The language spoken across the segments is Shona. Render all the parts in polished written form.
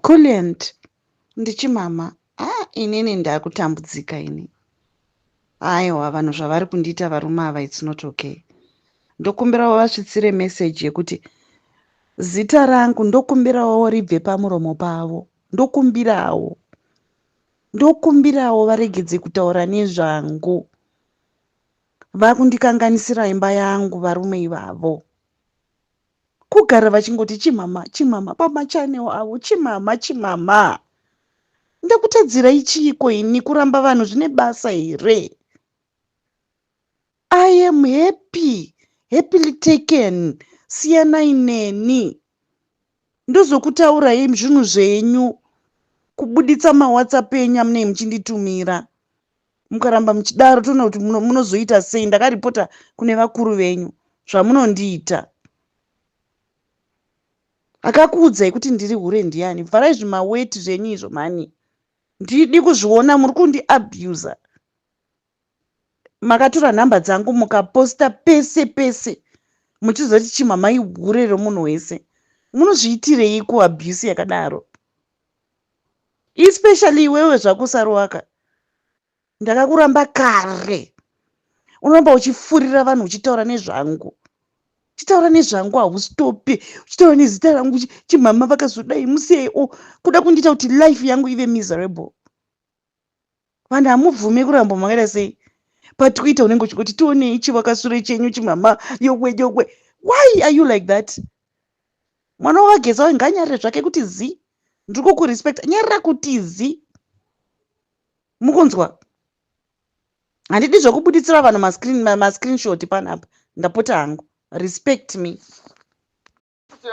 Coolant ndichimama. Inini ndakutambudzika ini. Aiwa, vanhu zvavari kundiita varume ava, it's not okay. Ndokumbirawo vasvitsire meseji yekuti zita rangu ndokumbirawo ribve pamuromo pavo. Ndokumbirawo varegedze kutaura nezvangu. Vakundikanganisira imba yangu varume ivavo. Kugara vachingoti chimama pamachanel avo, chimama. Ndakutadzirai chiiko ini kuramba vanhu zvine basa here? I am happily taken. Siyanai neni. Ndozokutaurai zvinhu zvenyu, kubuditsa mawhatsapp enyu amunei muchinditumira. Mukaramba muchidaro toona kuti munozoita sei. Ndakaripota kune vakuru venyu zvamunondiita. Akakuudzai kuti ndiri hure ndiani? Bvarai zvimaweti zvenyu izvo mani. Ndidi kuzviona muri kundiabhusa. Makatora nhamba dzangu mukaposta pese. Muchizoti chimamai hure romunhu wese. Munozviitirei kuabhusi yakadaro? Especially iwewe zvako Saruwaka. Ndakakuramba kare. Unoramba uchifurira vanhu uchitaura nezvangu. Uchitaura nezvangu haustopi. Uchitaura nezita rangu chimama vakazodai museo. Kuda kundiita kuti life yangu ive miserable. Vanhu hamubvumi kuramba makaita sei? PaTwitter unenge uchingoti tionei chivakasure chenyu chimama yokwe. Why are you like that? Mwana wageza nganyarire zvake kuti zi. Ndiri kukurespect. Nyarira kuti zi. Mukunzwa? Handidi zvokubuditsira vanhu mascreenshot panapa. Ndapota hangu. Respect me.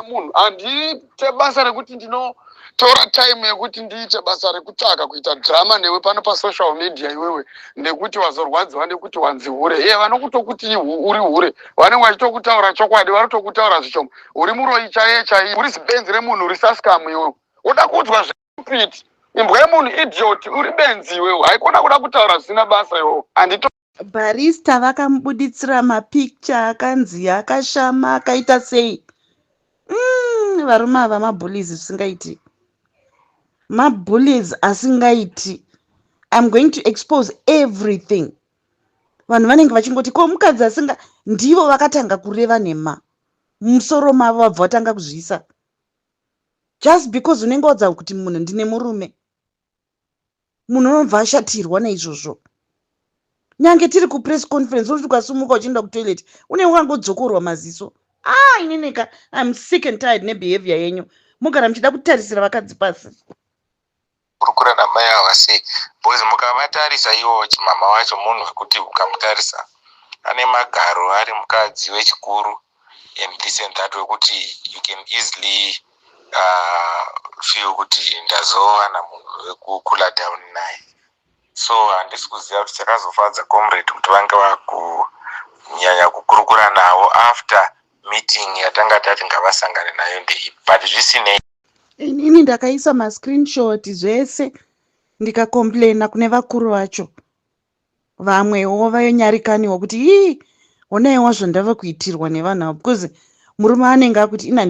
Munhu handiite basa rekuti ndinotora time yekuti ndiite basa rekutsvaka kuita drama newe pano pasocial media iwewe nekuti wazorwadziwa nekuti wanzi hure. Vanokutokuti uri hure, vanenge vachitokutaura chokwadi, varotokutaura zvishoma. Uri muroi chaiye, uri zibenzi remunhu, uri saskamu iwewe. Uda kuudzwa zvepiti. Imbwa yemunhu idiot, uri benzi iwewe. Haikona kuda kutaura zvisina basa iwewe. Barista vakamubuditsira mapicture akanzi akashama akaita sei. Varume ava mabullies zvisingaiti. Mabullies asingaiti. I'm going to expose everything. Vanhu vanenge vachingoti ko mukadzi asinga ndivo vakatanga kureva nhema. Musoro mavo vabva vatanga kuzvisa. Just because unenge wadza kuti munhu ndine murume. Munhu unobva ashatirwa naizvozvo. Nyange tiri kupress conference uri ukasumuka uchienda kutoilet une wakangodzokorwa maziso. Ineneka I'm sick and tired nebehavior yenyu. Mugara muchida kutarisira vakadzi pasi. Kurukura namai avase bozi mukavatarisa iwo chimama wacho munhu wekuti ukamutarisa ane magaro ari mukadzi wechikuru and this and that wekuti you can easily feel kuti ndazowana munhu wekukula down naye. So handisi kuziva kuti chakazofadza comrade kuti vange vakunyanya kukurukura navo after meeting yatanga tati ngavasangane nayo ndeipi. But zvisinei inini ndakaisa mascreenshot zvese ndikakomplaina kune vakuru vacho. Vamwewo vanyarikaniwo kuti onaiwa zvandava kuitirwa nevanhu avo, because murume anenge akuti ina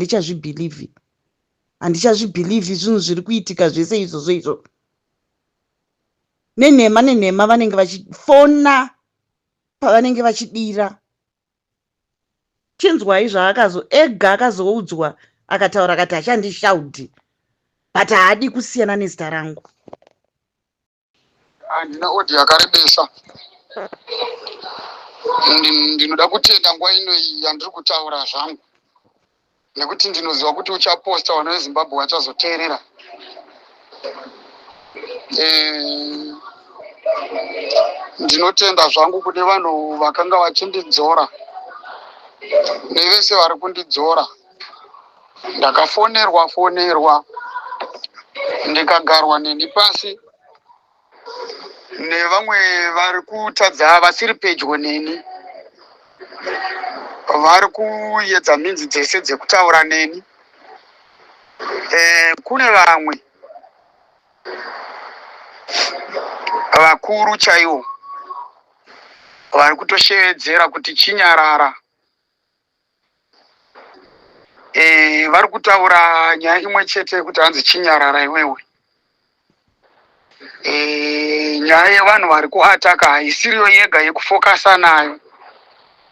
handichazvibhilivhi zvinhu zviri kuitika zvese izvozvo. Nenhema vanenge vachifona pavanenge vachidira. Chinzwai ega akazoudzwa akataura akati hachandishaudhi, but haadi kusiyana nezita rangu. Handina odi yakarebesa. Ndinoda kutenda nguva ino iyi yandiri kutaura zvangu, nekuti ndinoziva kuti uchaposta vana veZimbabwe vachazoteerera. Ndinotenda zvangu kune vanhu vakanga vachindidzora nevese vari kundidzora. Ndakafonerwa ndikagarwa neni pasi nevamwe vari kutadza vasiri pedyo neni, vari kuedza minzi dzese dzekutaura neni. Kune vamwe vakuru chaivo vari kutoshevedzera kuti chinyarara. vari kutaura nyaya imwe chete yekuti hanzi chinyarara iwewe. Nyaya yevanhu vari kuataka haisiriyo yega yekufokasa nayo.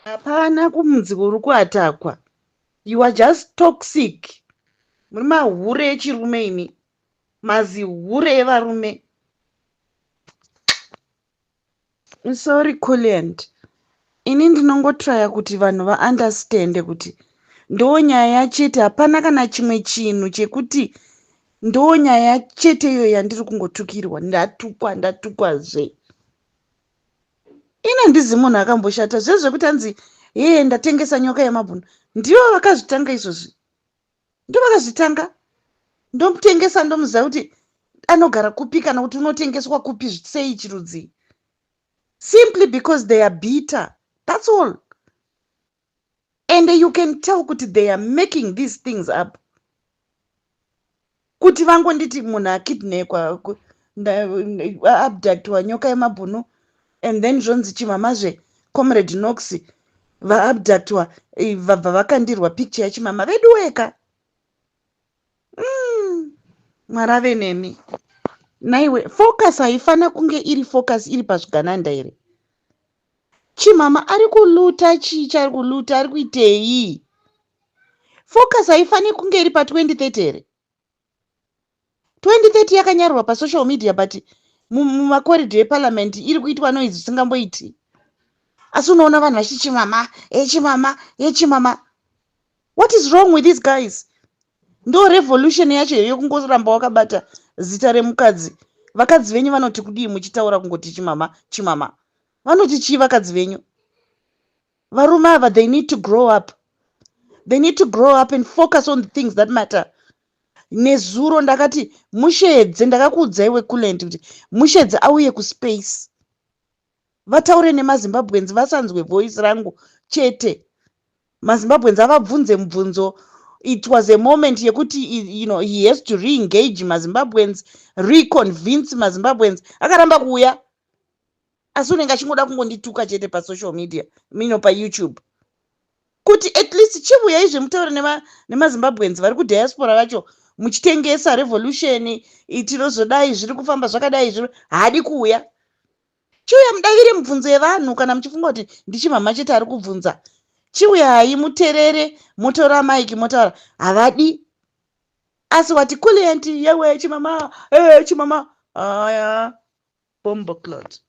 Hapana kumudzi uri kuatakwa. You are just toxic. Muri mahure echirume imi. Mazihure evarume. Sorry Kuliand. Ini ndinongotraya kuti vanhu vaunderstande kuti ndo nyaya chete, hapana kana chimwe chinhu chekuti ndo nyaya chete iyo yandiri kungotukirwa. Ndatukwazve. Ina ndizi munhu akamboshata zvezvekuti hanzi ndatengesa nyoka yemabhunu. Ndivo vakazvitanga izvozvi. Ndo vakazvitanga. Ndomutengesa ndomuziva kuti anogara kupi kana kuti unotengeswa kupi sei chirudzi. Simply because they are bitter. That's all. And you can tell kuti they are making these things up. Kuti vangonditi munhu akidnekwa abductwa nyoka yemabhunu and then zvonzi chimamazve Comrade Knox vaabductwa vabva vakandirwa picture yachimama vedu weka. Mwari ave nemi. Naiwe focus haifana kunge iri focus iri pazvigananda here. Chimama ari kuluta chichi, ari kuluta, ari kuitei. Focus haifani kunge iri pa 2030 here. 2030 yakanyorwa pa social media but mumakoridho eparliament iri kuitwa noise isingamboiti. Asi unoona vanhu vachichimama, chimama. What is wrong with these guys? Ndo revolution yacho yokungoramba wakabata zita remukadzi. Vakadzi venyu vanoti kudii muchitaura kungoti chimama. Vanoti chii vakadzi venyu? Varume ava, they need to grow up. They need to grow up and focus on the things that matter. Nezuro ndakati mushedze, ndakakuudza iwe Kuliand kuti mushedze auye kuspace. Vataure nemaZimbabweans vasanzwe voice rangu chete. MaZimbabweans avabvunze mubvunzo. It was a moment yekuti he has to re-engage MaZimbabweans, reconvince MaZimbabweans. Akaramba kuuya. Asi unenge achingoda kungondituka chete pa social media, pa YouTube. Kuti at least chibuya izve mutaure nemaZimbabweans vari kudiaspora vacho muchitengesa revolution itinozodai zviri kufamba zvakadai zviri haadi kuuya. Chiuya mudavire mibvunzo yevanhu kana muchifunga kuti ndichimama chete ari kubvunza. Chiuya hai muterere, motora maiki motaura havadi. Asi wati Kuliand yewe chimama, chimama. Aya bombo clot.